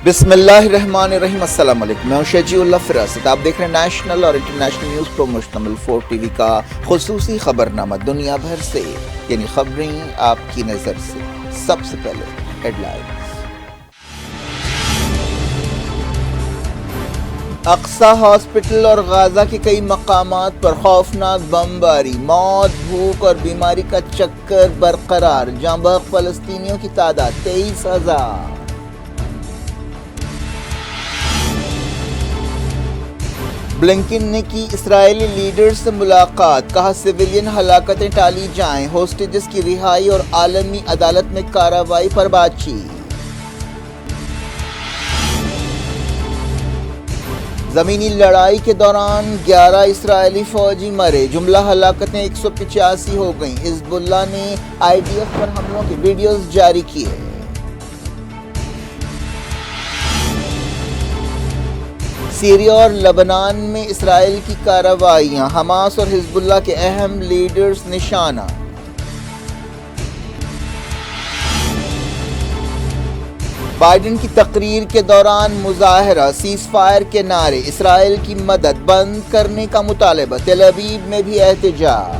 بسم اللہ الرحمن الرحیم۔ السلام علیکم، میں ہوں شجیع اللہ فراست۔ آپ دیکھ رہے ہیں نیشنل اور international news promotional 4 T V کا خصوصی خبرنامہ دنیا بھر سے، یعنی خبریں آپ کی نظر سے۔ سب سے پہلے ہیڈ لائنز۔ اقصی ہاسپٹل اور غزہ کے کئی مقامات پر خوفناک بمباری، موت، بھوک اور بیماری کا چکر برقرار، جاں بحق فلسطینیوں کی تعداد 23,000۔ بلنکن نے کی اسرائیلی لیڈر سے ملاقات، کہا سویلین ہلاکتیں ٹالی جائیں، ہوسٹیجز کی رہائی اور عالمی عدالت میں کارروائی پر بات چیت۔ زمینی لڑائی کے دوران 11 اسرائیلی فوجی مرے، جملہ ہلاکتیں 185 ہو گئیں۔ حزب اللہ نے IDF پر حملوں کے ویڈیوز جاری کیے۔ سیریا اور لبنان میں اسرائیل کی کارروائیاں، حماس اور حزب اللہ کے اہم لیڈرز نشانہ۔ بائیڈن کی تقریر کے دوران مظاہرہ، سیز فائر کے نعرے، اسرائیل کی مدد بند کرنے کا مطالبہ، تل ابیب میں بھی احتجاج۔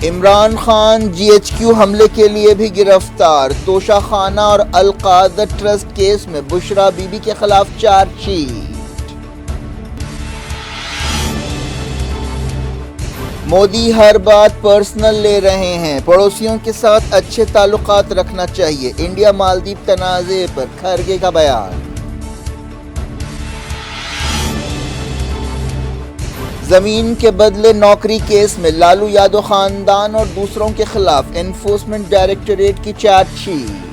عمران خان GHQ حملے کے لیے بھی گرفتار، توشہ خانہ اور القاعدہ ٹرسٹ کیس میں بشرا بی بی کے خلاف چارج شیٹ۔ مودی ہر بات پرسنل لے رہے ہیں، پڑوسیوں کے ساتھ اچھے تعلقات رکھنا چاہیے، انڈیا مالدیپ تنازع پر کھرگے کا بیان۔ زمین کے بدلے نوکری کیس میں لالو یادو خاندان اور دوسروں کے خلاف انفورسمنٹ ڈائریکٹوریٹ کی چارج شیٹ۔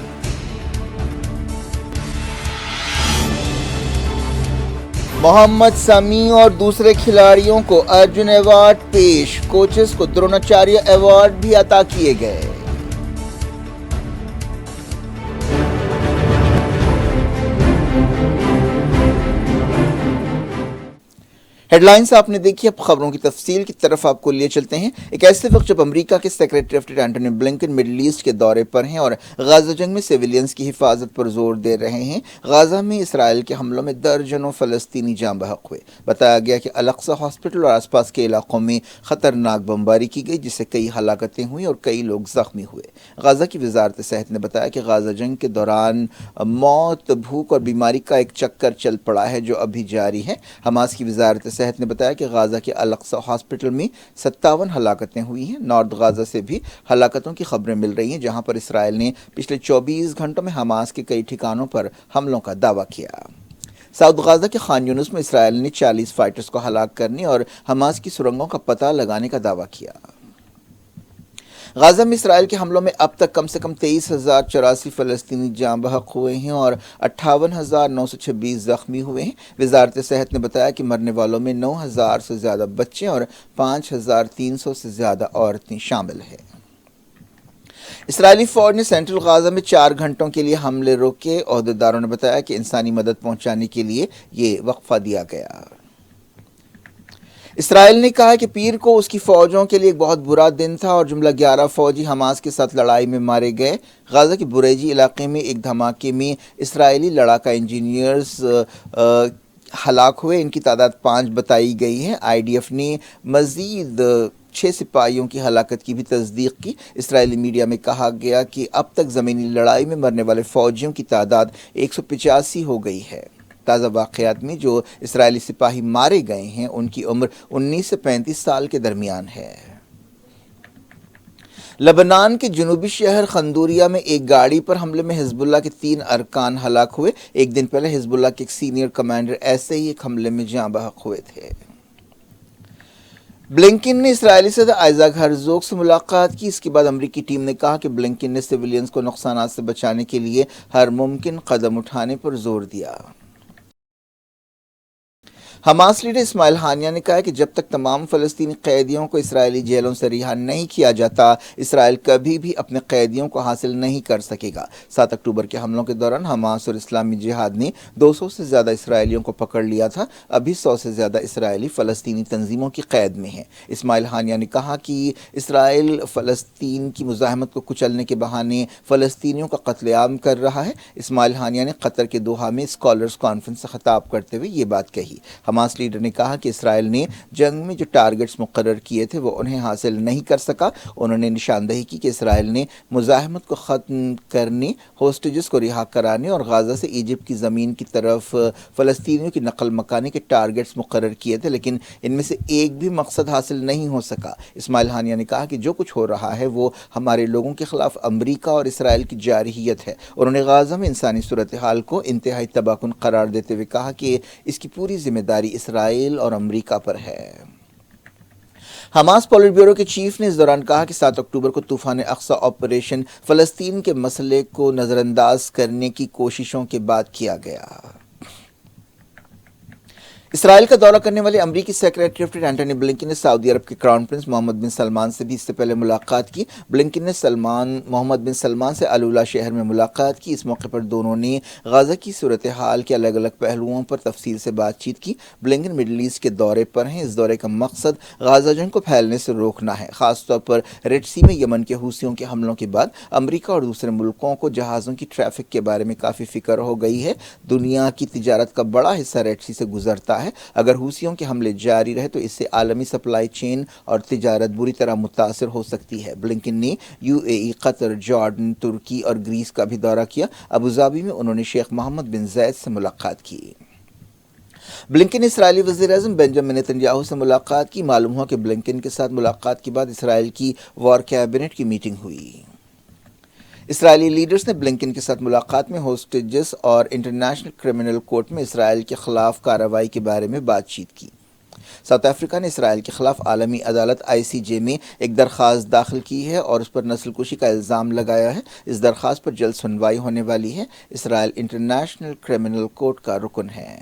محمد سمیع اور دوسرے کھلاڑیوں کو ارجن ایوارڈ پیش، کوچز کو دروناچاریہ ایوارڈ بھی عطا کیے گئے۔ ہیڈ لائنز آپ نے دیکھی، اب خبروں کی تفصیل کی طرف آپ کو لیے چلتے ہیں۔ ایک ایسے وقت جب امریکہ کے secretary of state Antony Blinken Middle East کے دورے پر ہیں اور غزہ جنگ میں سیویلینز کی حفاظت پر زور دے رہے ہیں، غزہ میں اسرائیل کے حملوں میں درجنوں فلسطینی جاں بحق ہوئے۔ بتایا گیا کہ الاقصی ہاسپٹل اور آس پاس کے علاقوں میں خطرناک بمباری کی گئی، جس سے کئی ہلاکتیں ہوئیں اور کئی لوگ زخمی ہوئے۔ غزہ کی وزارت صحت نے بتایا کہ غزہ جنگ کے دوران موت، بھوک اور بیماری کا ایک چکر چل پڑا ہے جو ابھی جاری ہے۔ حماس کی وزارت صحت نے بتایا کہ غزہ کے الاقصی ہاسپٹل میں 57 ہلاکتیں ہوئی ہیں۔ نارتھ غزہ سے بھی ہلاکتوں کی خبریں مل رہی ہیں، جہاں پر اسرائیل نے پچھلے 24 گھنٹوں میں حماس کے کئی ٹھکانوں پر حملوں کا دعویٰ کیا۔ ساؤتھ غزہ کے خان یونس میں اسرائیل نے 40 فائٹرز کو ہلاک کرنے اور حماس کی سرنگوں کا پتہ لگانے کا دعویٰ کیا۔ غزہ میں اسرائیل کے حملوں میں اب تک کم سے کم 23,084 فلسطینی جاں بحق ہوئے ہیں اور 58,926 زخمی ہوئے ہیں۔ وزارت صحت نے بتایا کہ مرنے والوں میں 9,000 سے زیادہ بچے اور 5,300 سے زیادہ عورتیں شامل ہیں۔ اسرائیلی فوج نے سینٹرل غزہ میں 4 گھنٹوں کے لیے حملے روکے۔ عہدیداروں نے بتایا کہ انسانی مدد پہنچانے کے لیے یہ وقفہ دیا گیا۔ اسرائیل نے کہا کہ پیر کو اس کی فوجوں کے لیے ایک بہت برا دن تھا اور جملہ 11 فوجی حماس کے ساتھ لڑائی میں مارے گئے۔ غزہ کے بریجی علاقے میں ایک دھماکے میں اسرائیلی لڑاکا انجینئرز ہلاک ہوئے، ان کی تعداد 5 بتائی گئی ہے۔ IDF نے مزید 6 سپاہیوں کی ہلاکت کی بھی تصدیق کی۔ اسرائیلی میڈیا میں کہا گیا کہ اب تک زمینی لڑائی میں مرنے والے فوجیوں کی تعداد 185 ہو گئی ہے۔ تازہ واقعات میں جو اسرائیلی سپاہی مارے گئے ہیں ان کی عمر 19 سے 35 سال کے درمیان ہے۔ لبنان کے جنوبی شہر قندوریہ میں ایک گاڑی پر حملے میں حزب اللہ کے 3 ارکان ہلاک ہوئے۔ ایک دن پہلے حزب اللہ کے ایک سینئر کمانڈر ایسے ہی ایک حملے میں جاں بحق ہوئے تھے۔ بلنکن نے اسرائیلی صدر آئزیک ہرزوگ سے ملاقات کی۔ اس کے بعد امریکی ٹیم نے کہا کہ بلنکن نے سیویلینز کو نقصانات سے بچانے کے لیے ہر ممکن قدم اٹھانے پر زور دیا۔ حماس لیڈر اسماعیل ہانیہ نے کہا کہ جب تک تمام فلسطینی قیدیوں کو اسرائیلی جیلوں سے رہا نہیں کیا جاتا، اسرائیل کبھی بھی اپنے قیدیوں کو حاصل نہیں کر سکے گا۔ 7 اکتوبر کے حملوں کے دوران حماس اور اسلامی جہاد نے 200 سے زیادہ اسرائیلیوں کو پکڑ لیا تھا۔ ابھی 100 سے زیادہ اسرائیلی فلسطینی تنظیموں کی قید میں ہیں۔ اسماعیل ہانیہ نے کہا کہ اسرائیل فلسطین کی مزاحمت کو کچلنے کے بہانے فلسطینیوں کا قتل عام کر رہا ہے۔ اسماعیل ہانیہ نے قطر کے دوحہ میں اسکالرز کانفرنس سے خطاب کرتے ہوئے یہ بات کہی۔ حماس لیڈر نے کہا کہ اسرائیل نے جنگ میں جو ٹارگٹس مقرر کیے تھے وہ انہیں حاصل نہیں کر سکا۔ انہوں نے نشاندہی کی کہ اسرائیل نے مزاحمت کو ختم کرنے، ہوسٹیجز کو رہا کرانے اور غازہ سے ایجپٹ کی زمین کی طرف فلسطینیوں کی نقل مکانی کے ٹارگٹس مقرر کیے تھے، لیکن ان میں سے ایک بھی مقصد حاصل نہیں ہو سکا۔ اسماعیل ہانیہ نے کہا کہ جو کچھ ہو رہا ہے وہ ہمارے لوگوں کے خلاف امریکہ اور اسرائیل کی جارحیت ہے۔ انہوں نے غازہ میں انسانی صورتحال کو انتہائی تباہ کن قرار دیتے ہوئے کہا کہ اس کی پوری ذمہ داری اسرائیل اور امریکہ پر ہے۔ حماس پولٹ بیورو کے چیف نے اس دوران کہا کہ 7 اکتوبر کو طوفان اقصی آپریشن فلسطین کے مسئلے کو نظر انداز کرنے کی کوششوں کے بعد کیا گیا۔ اسرائیل کا دورہ کرنے والے امریکی secretary of state Antony Blinken نے سعودی عرب کے کراؤن پرنس محمد بن سلمان سے بھی اس سے پہلے ملاقات کی۔ بلنکن نے محمد بن سلمان سے العلا شہر میں ملاقات کی۔ اس موقع پر دونوں نے غزہ کی صورتحال کے الگ الگ پہلوؤں پر تفصیل سے بات چیت کی۔ بلنکن مڈل ایسٹ کے دورے پر ہیں۔ اس دورے کا مقصد غزہ جنگ کو پھیلنے سے روکنا ہے، خاص طور پر ریڈ سی میں یمن کے حوثیوں کے حملوں کے بعد امریکہ اور دوسرے ملکوں کو جہازوں کی ٹریفک کے بارے میں کافی فکر ہو گئی ہے۔ دنیا کی تجارت کا بڑا حصہ ریڈ سی سے گزرتا ہے۔ اگر حوثیوں کے حملے جاری رہے تو اس سے عالمی سپلائی چین اور تجارت بری طرح متاثر ہو سکتی ہے۔ بلنکن نے UAE، قطر، جارڈن، ترکی اور گریس کا بھی دورہ کیا۔ ابوظہبی میں انہوں نے شیخ محمد بن زید سے ملاقات کی۔ بلنکن نے اسرائیلی وزیر اعظم بنجامن نتنیاہو سے ملاقات کی۔ معلوم ہوا کہ بلنکن کے ساتھ ملاقات کے بعد اسرائیل کی وار کیبنٹ کی میٹنگ ہوئی۔ اسرائیلی لیڈرز نے بلنکن کے ساتھ ملاقات میں ہوسٹیجز اور انٹرنیشنل کرمنل کورٹ میں اسرائیل کے خلاف کارروائی کے بارے میں بات چیت کی۔ ساؤتھ افریقہ نے اسرائیل کے خلاف عالمی عدالت ICJ میں ایک درخواست داخل کی ہے اور اس پر نسل کشی کا الزام لگایا ہے۔ اس درخواست پر جلد سنوائی ہونے والی ہے۔ اسرائیل انٹرنیشنل کرمنل کورٹ کا رکن ہے۔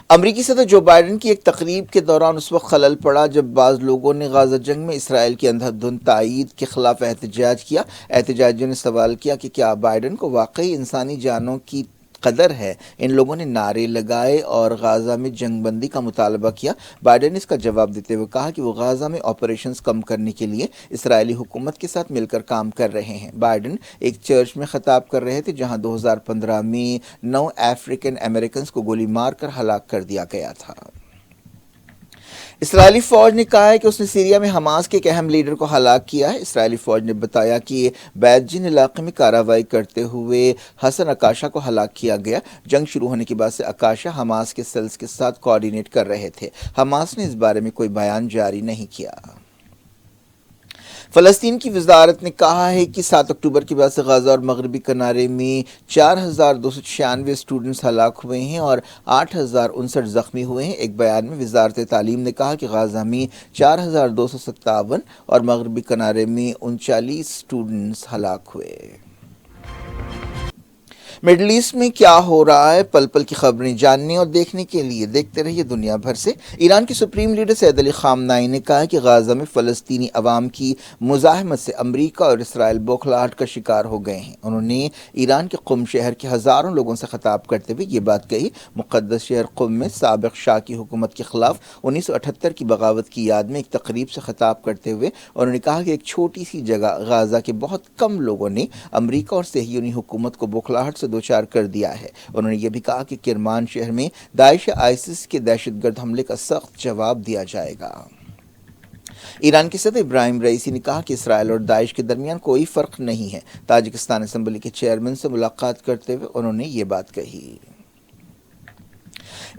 امریکی صدر جو بائیڈن کی ایک تقریب کے دوران اس وقت خلل پڑا جب بعض لوگوں نے غزہ جنگ میں اسرائیل کی اندھا دھند تائید کے خلاف احتجاج کیا۔ احتجاجیوں نے سوال کیا کہ کیا بائیڈن کو واقعی انسانی جانوں کی قدر ہے؟ ان لوگوں نے نعرے لگائے اور غزہ میں جنگ بندی کا مطالبہ کیا۔ بائیڈن نے اس کا جواب دیتے ہوئے کہا کہ وہ غزہ میں آپریشنز کم کرنے کے لیے اسرائیلی حکومت کے ساتھ مل کر کام کر رہے ہیں۔ بائیڈن ایک چرچ میں خطاب کر رہے تھے جہاں 2015 میں 9 افریقن امریکنز کو گولی مار کر ہلاک کر دیا گیا تھا۔ اسرائیلی فوج نے کہا ہے کہ اس نے سیریا میں حماس کے ایک اہم لیڈر کو ہلاک کیا ہے۔ اسرائیلی فوج نے بتایا کہ بیت جن علاقے میں کارروائی کرتے ہوئے حسن اکاشا کو ہلاک کیا گیا۔ جنگ شروع ہونے کے بعد سے اکاشا حماس کے سیلز کے ساتھ کوآرڈینیٹ کر رہے تھے۔ حماس نے اس بارے میں کوئی بیان جاری نہیں کیا۔ فلسطین کی وزارت نے کہا ہے کہ 7 اکتوبر کے بعد سے غزہ اور مغربی کنارے میں 4296 اسٹوڈنٹس ہلاک ہوئے ہیں اور 8059 زخمی ہوئے ہیں۔ ایک بیان میں وزارت تعلیم نے کہا کہ غزہ میں 4257 اور مغربی کنارے میں 39 اسٹوڈنٹس ہلاک ہوئے۔ مڈل ایسٹ میں کیا ہو رہا ہے؟ پل پل کی خبریں جاننے اور دیکھنے کے لیے دیکھتے رہیے دنیا بھر سے۔ ایران کے سپریم لیڈر سید علی خامنائی نے کہا کہ غزہ میں فلسطینی عوام کی مزاحمت سے امریکہ اور اسرائیل بوکھلاہٹ کا شکار ہو گئے ہیں۔ انہوں نے ایران کے قم شہر کے ہزاروں لوگوں سے خطاب کرتے ہوئے یہ بات کہی۔ مقدس شہر قم میں سابق شاہ کی حکومت کے خلاف 1978 کی بغاوت کی یاد میں ایک تقریب سے خطاب کرتے ہوئے انہوں نے کہا کہ ایک چھوٹی سی جگہ غزہ کے بہت کم لوگوں نے امریکہ اور صہیونی حکومت کو بوکھلاہٹ سے دوچار کر دیا ہے۔ انہوں نے یہ بھی کہا کہ کرمان شہر میں داعش ISIS کے دہشت گرد حملے کا سخت جواب دیا جائے گا۔ ایران کے صدر ابراہیم رئیسی نے کہا کہ اسرائیل اور داعش کے درمیان کوئی فرق نہیں ہے۔ تاجکستان اسمبلی کے چیئرمین سے ملاقات کرتے ہوئے انہوں نے یہ بات کہی۔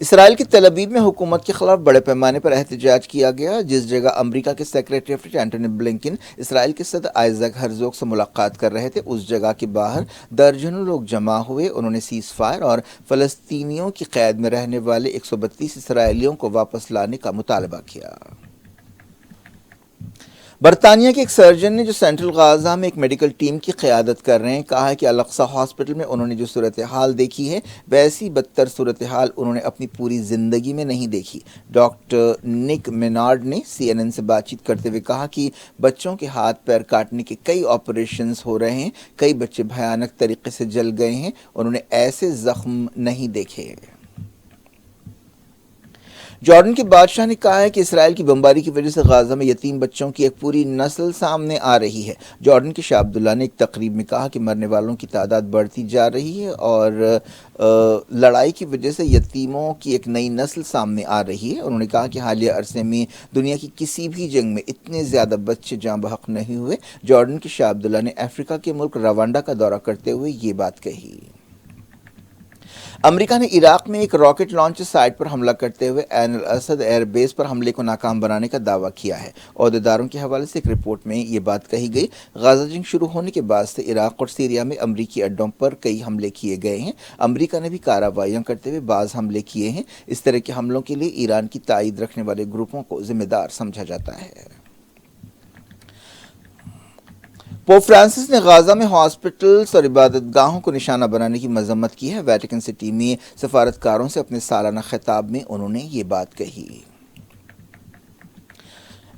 اسرائیل کے تل ابیب میں حکومت کے خلاف بڑے پیمانے پر احتجاج کیا گیا۔ جس جگہ امریکہ کے secretary of state Antony Blinken اسرائیل کے صدر آئزیک ہرزوگ سے ملاقات کر رہے تھے، اس جگہ کے باہر درجنوں لوگ جمع ہوئے۔ انہوں نے سیز فائر اور فلسطینیوں کی قید میں رہنے والے 132 اسرائیلیوں کو واپس لانے کا مطالبہ کیا۔ برطانیہ کے ایک سرجن نے جو سینٹرل غازہ میں ایک میڈیکل ٹیم کی قیادت کر رہے ہیں کہا ہے کہ الاقصی ہاسپٹل میں انہوں نے جو صورتحال دیکھی ہے ویسی بدتر صورتحال انہوں نے اپنی پوری زندگی میں نہیں دیکھی۔ ڈاکٹر نک مینارڈ نے سی این این سے بات چیت کرتے ہوئے کہا کہ بچوں کے ہاتھ پیر کاٹنے کے کئی آپریشنز ہو رہے ہیں، کئی بچے بھیانک طریقے سے جل گئے ہیں، انہوں نے ایسے زخم نہیں دیکھے۔ جارڈن کے بادشاہ نے کہا ہے کہ اسرائیل کی بمباری کی وجہ سے غازہ میں یتیم بچوں کی ایک پوری نسل سامنے آ رہی ہے۔ جارڈن کے شاہ عبداللہ نے ایک تقریب میں کہا کہ مرنے والوں کی تعداد بڑھتی جا رہی ہے اور لڑائی کی وجہ سے یتیموں کی ایک نئی نسل سامنے آ رہی ہے۔ انہوں نے کہا کہ حالیہ عرصے میں دنیا کی کسی بھی جنگ میں اتنے زیادہ بچے جاں بحق نہیں ہوئے۔ جارڈن کے شاہ عبداللہ نے افریقہ کے ملک روانڈا کا دورہ کرتے ہوئے یہ بات کہی۔ امریکہ نے عراق میں ایک راکٹ لانچر سائٹ پر حملہ کرتے ہوئے عین الاسد ایئر بیس پر حملے کو ناکام بنانے کا دعویٰ کیا ہے۔ عہدیداروں کے حوالے سے ایک رپورٹ میں یہ بات کہی گئی۔ غزہ جنگ شروع ہونے کے بعد سے عراق اور سیریا میں امریکی اڈوں پر کئی حملے کیے گئے ہیں۔ امریکہ نے بھی کارروائیاں کرتے ہوئے بعض حملے کیے ہیں۔ اس طرح کے حملوں کے لیے ایران کی تائید رکھنے والے گروپوں کو ذمہ دار سمجھا جاتا ہے۔ پوپ فرانسس نے غازہ میں ہاسپٹلز اور عبادت گاہوں کو نشانہ بنانے کی مذمت کی ہے۔ ویٹیکن سٹی میں سفارتکاروں سے اپنے سالانہ خطاب میں انہوں نے یہ بات کہی۔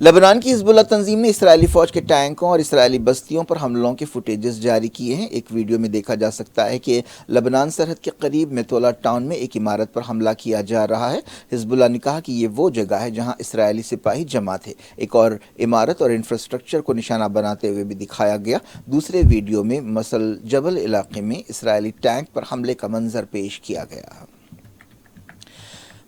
لبنان کی حزب اللہ تنظیم نے اسرائیلی فوج کے ٹینکوں اور اسرائیلی بستیوں پر حملوں کے فوٹیجز جاری کیے ہیں۔ ایک ویڈیو میں دیکھا جا سکتا ہے کہ لبنان سرحد کے قریب میتولا ٹاؤن میں ایک عمارت پر حملہ کیا جا رہا ہے۔ حزب اللہ نے کہا کہ یہ وہ جگہ ہے جہاں اسرائیلی سپاہی جمع تھے۔ ایک اور عمارت اور انفراسٹرکچر کو نشانہ بناتے ہوئے بھی دکھایا گیا۔ دوسرے ویڈیو میں مسل جبل علاقے میں اسرائیلی ٹینک پر حملے کا منظر پیش کیا گیا۔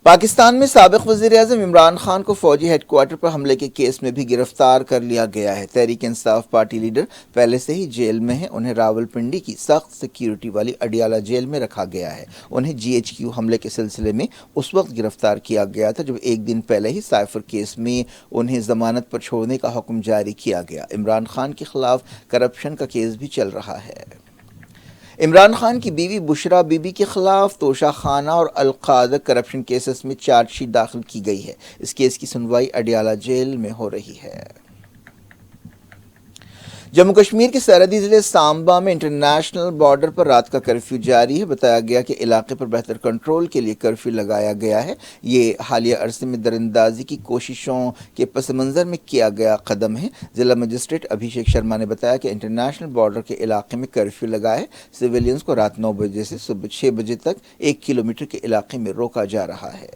پاکستان میں سابق وزیر اعظم عمران خان کو فوجی ہیڈ کوارٹر پر حملے کے کیس میں بھی گرفتار کر لیا گیا ہے۔ تحریک انصاف پارٹی لیڈر پہلے سے ہی جیل میں ہیں۔ انہیں راولپنڈی کی سخت سیکیورٹی والی اڈیالہ جیل میں رکھا گیا ہے۔ انہیں جی ایچ کیو حملے کے سلسلے میں اس وقت گرفتار کیا گیا تھا جب ایک دن پہلے ہی سائفر کیس میں انہیں ضمانت پر چھوڑنے کا حکم جاری کیا گیا۔ عمران خان کے خلاف کرپشن کا کیس بھی چل رہا ہے۔ عمران خان کی بیوی بشرا بی بی کے خلاف توشہ خانہ اور القاعدہ کرپشن کیسز میں چارج شیٹ داخل کی گئی ہے۔ اس کیس کی سنوائی اڈیالہ جیل میں ہو رہی ہے۔ جموں کشمیر کے سرحدی ضلع سامبا میں انٹرنیشنل بارڈر پر رات کا کرفیو جاری ہے۔ بتایا گیا کہ علاقے پر بہتر کنٹرول کے لیے کرفیو لگایا گیا ہے۔ یہ حالیہ عرصے میں دراندازی کی کوششوں کے پس منظر میں کیا گیا قدم ہے۔ ضلع مجسٹریٹ ابھیشیک شرما نے بتایا کہ انٹرنیشنل بارڈر کے علاقے میں کرفیو لگا ہے۔ سویلینز کو رات 9 بجے سے صبح 6 بجے تک 1 کلومیٹر کے علاقے میں روکا جا رہا ہے۔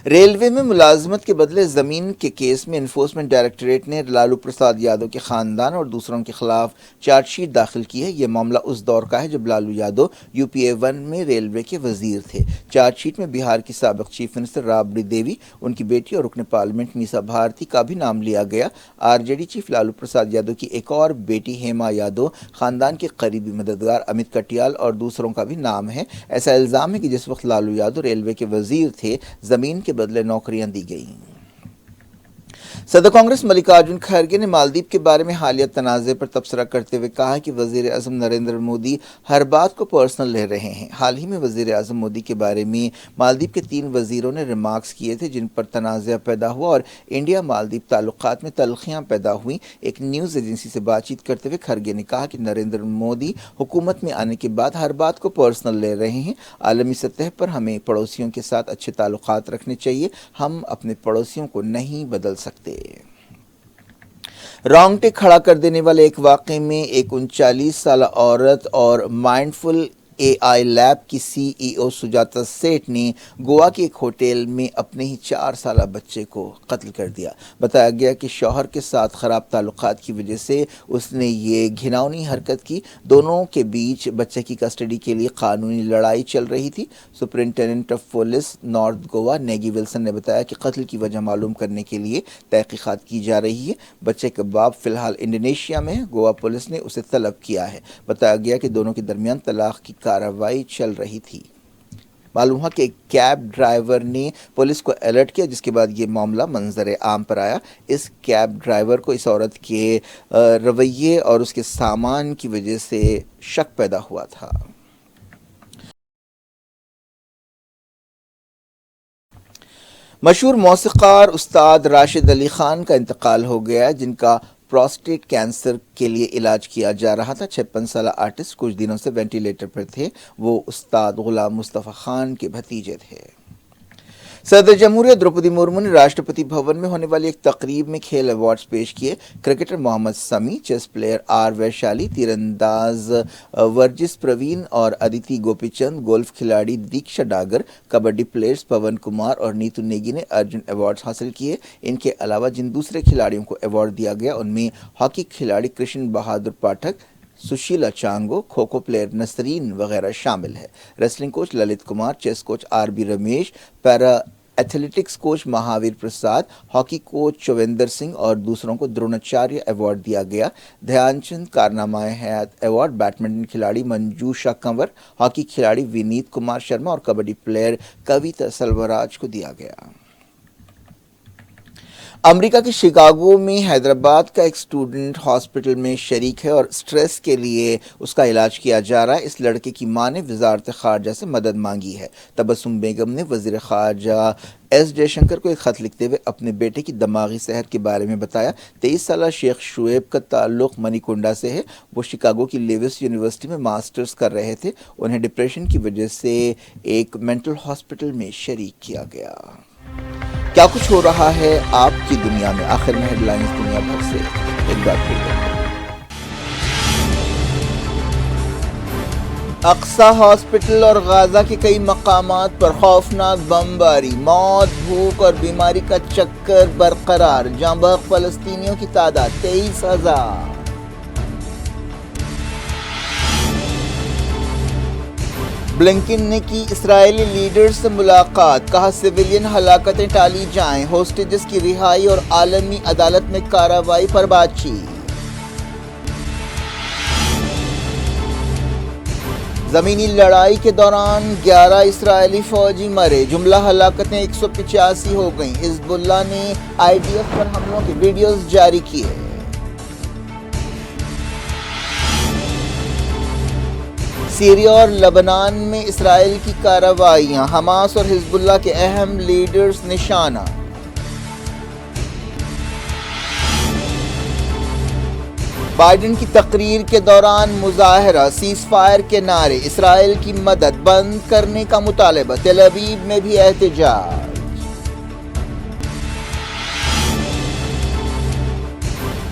ریلوے میں ملازمت کے بدلے زمین کے کیس میں انفورسمنٹ ڈائریکٹوریٹ نے لالو پرساد یادو کے خاندان اور دوسروں کے خلاف چارج شیٹ داخل کی ہے۔ یہ معاملہ اس دور کا ہے جب لالو یادو یو پی اے 1 میں ریلوے کے وزیر تھے۔ چارج شیٹ میں بہار کی سابق چیف منسٹر رابڑی دیوی، ان کی بیٹی اور رکن پارلیمنٹ میسا بھارتی کا بھی نام لیا گیا۔ R J D chief Lalu Prasad Yadav کی ایک اور بیٹی ہیما یادو، خاندان کے قریبی مددگار امیت کٹیال اور دوسروں کا بھی نام ہے۔ ایسا الزام ہے کہ جس وقت لالو یادو ریلوے کے وزیر تھے، زمین کے بدلے نوکریاں دی گئیں۔ صدر کانگریس ملکارجن کھڑگے نے مالدیپ کے بارے میں حالیہ تنازع پر تبصرہ کرتے ہوئے کہا کہ وزیر اعظم نریندر مودی ہر بات کو پرسنل لے رہے ہیں۔ حال ہی میں وزیر اعظم مودی کے بارے میں مالدیپ کے 3 وزیروں نے ریمارکس کیے تھے جن پر تنازع پیدا ہوا اور انڈیا مالدیپ تعلقات میں تلخیاں پیدا ہوئیں۔ ایک نیوز ایجنسی سے بات چیت کرتے ہوئے کھڑگے نے کہا کہ نریندر مودی حکومت میں آنے کے بعد ہر بات کو پرسنل لے رہے ہیں۔ عالمی سطح پر ہمیں پڑوسیوں کے ساتھ اچھے تعلقات رکھنے چاہیے، ہم اپنے پڑوسیوں کو نہیں بدل سکتے۔ رونگٹے کھڑا کر دینے والے ایک واقعے میں ایک 39 سالہ عورت اور مائنڈفل اے آئی لیب کی سی ای او سجاتا سیٹھ نے گوا کے ایک ہوٹل میں اپنے ہی 4 سالہ بچے کو قتل کر دیا۔ بتایا گیا کہ شوہر کے ساتھ خراب تعلقات کی وجہ سے اس نے یہ گھناؤنی حرکت کی۔ دونوں کے بیچ بچے کی کسٹڈی کے لیے قانونی لڑائی چل رہی تھی۔ Superintendent of police north Goa نیگی ولسن نے بتایا کہ قتل کی وجہ معلوم کرنے کے لیے تحقیقات کی جا رہی ہے۔ بچے کا باپ فی الحال انڈونیشیا میں ہے۔ گوا پولیس نے اسے طلب کیا ہے۔ بتایا گیا کہ دونوں کے درمیان طلاق کی کارروائی چل رہی تھی۔ معلوم ہوا کہ ایک کیب ڈرائیور نے پولیس کو الرٹ کیا جس کے بعد یہ معاملہ منظر عام پر آیا۔ اس کیب ڈرائیور کو اس عورت کے رویے اور اس کے سامان کی وجہ سے شک پیدا ہوا تھا۔ مشہور موسیقار استاد راشد علی خان کا انتقال ہو گیا، جن کا پروسٹیٹ کینسر کے لیے علاج کیا جا رہا تھا۔ 56 سالہ آرٹسٹ کچھ دنوں سے وینٹیلیٹر پر تھے۔ وہ استاد غلام مصطفیٰ خان کے بھتیجے تھے۔ صدر جمہوریہ دروپدی مرمو نے راشٹرپتی بھون میں ہونے والی ایک تقریب میں کھیل ایوارڈز پیش کیے۔ Cricketer Mohammed Shami, chess player R Vaishali, تیر انداز ورجس پروین اور ادیتی گوپی چند، گولف کھلاڑی دیکشا ڈاگر، کبڈی پلیئرز پون کمار اور نیتو نیگی نے ارجن ایوارڈز حاصل کیے۔ ان کے علاوہ جن دوسرے کھلاڑیوں کو ایوارڈ دیا گیا ان میں ہاکی کھلاڑی کرشن بہادر پاٹھک، سشیلا چانگو، کھوکھو پلیئر نسرین وغیرہ شامل ہے۔ Wrestling coach Lalit Kumar, chess coach R B Ramesh, para athletics coach Mahavir Prasad, hockey coach چویندر سنگھ اور دوسروں کو دروناچاریہ ایوارڈ دیا گیا۔ دھیان چند کارنامہ حیات ایوارڈ بیڈمنٹن کھلاڑی منجوشا کنور، ہاکی کھلاڑی ونیت کمار شرما اور کبڈی پلیئر کویتا سلوراج کو دیا گیا۔ امریکہ کے شکاگو میں حیدرآباد کا ایک اسٹوڈنٹ ہاسپٹل میں شریک ہے اور سٹریس کے لیے اس کا علاج کیا جا رہا ہے۔ اس لڑکے کی ماں نے وزارت خارجہ سے مدد مانگی ہے۔ تبسم بیگم نے وزیر خارجہ ایس جے شنکر کو ایک خط لکھتے ہوئے اپنے بیٹے کی دماغی صحت کے بارے میں بتایا۔ 23 سالہ شیخ شعیب کا تعلق منی کنڈا سے ہے۔ وہ شکاگو کی لیوس یونیورسٹی میں ماسٹرز کر رہے تھے۔ انہیں ڈپریشن کی وجہ سے ایک مینٹل ہاسپٹل میں شریک کیا گیا۔ کیا کچھ ہو رہا ہے آپ کی دنیا میں؟ آخر میں ہیڈ لائنز دنیا بھر سے ایک بار پھر۔ اقصی ہاسپٹل اور غزہ کے کئی مقامات پر خوفناک بمباری، موت، بھوک اور بیماری کا چکر برقرار، جاں بحق فلسطینیوں کی تعداد 23,000۔ بلنکن نے کی اسرائیلی لیڈر سے ملاقات، کہا سویلین ہلاکتیں ٹالی جائیں، ہوسٹیجز کی رہائی اور عالمی عدالت میں کارروائی پر بات چیت۔ زمینی لڑائی کے دوران 11 اسرائیلی فوجی مرے، جملہ ہلاکتیں 185 ہو گئیں۔ حزب اللہ نے IDF پر حملوں کے ویڈیوز جاری کیے۔ سیریا اور لبنان میں اسرائیل کی کارروائیاں، حماس اور حزب اللہ کے اہم لیڈرز نشانہ۔ بائیڈن کی تقریر کے دوران مظاہرہ، سیز فائر کے نعرے، اسرائیل کی مدد بند کرنے کا مطالبہ، تل ابیب میں بھی احتجاج۔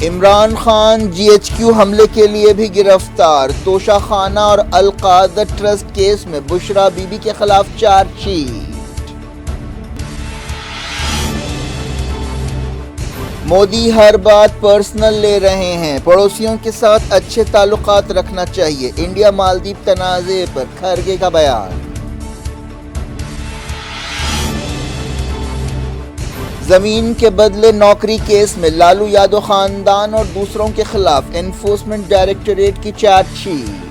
عمران خان GHQ حملے کے لیے بھی گرفتار، توشہ خانہ اور القادہ ٹرسٹ کیس میں بشرا بی بی کے خلاف چارج شیٹ۔ مودی ہر بات پرسنل لے رہے ہیں، پڑوسیوں کے ساتھ اچھے تعلقات رکھنا چاہیے، انڈیا مالدیپ تنازع پر کھرگے کا بیان۔ زمین کے بدلے نوکری کیس میں لالو یادو خاندان اور دوسروں کے خلاف انفورسمنٹ ڈائریکٹوریٹ کی چارج شیٹ۔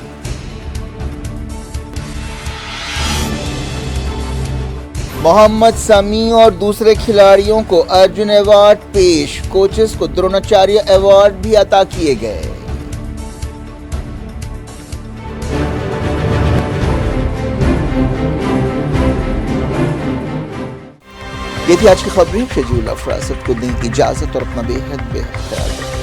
محمد سمیع اور دوسرے کھلاڑیوں کو ارجن ایوارڈ پیش، کوچز کو دروناچاریہ ایوارڈ بھی عطا کیے گئے۔ یہ تھی آج کی خبریں۔ شجیع الافراست کو دیں اجازت اور اپنا بے حد خیال رکھیں۔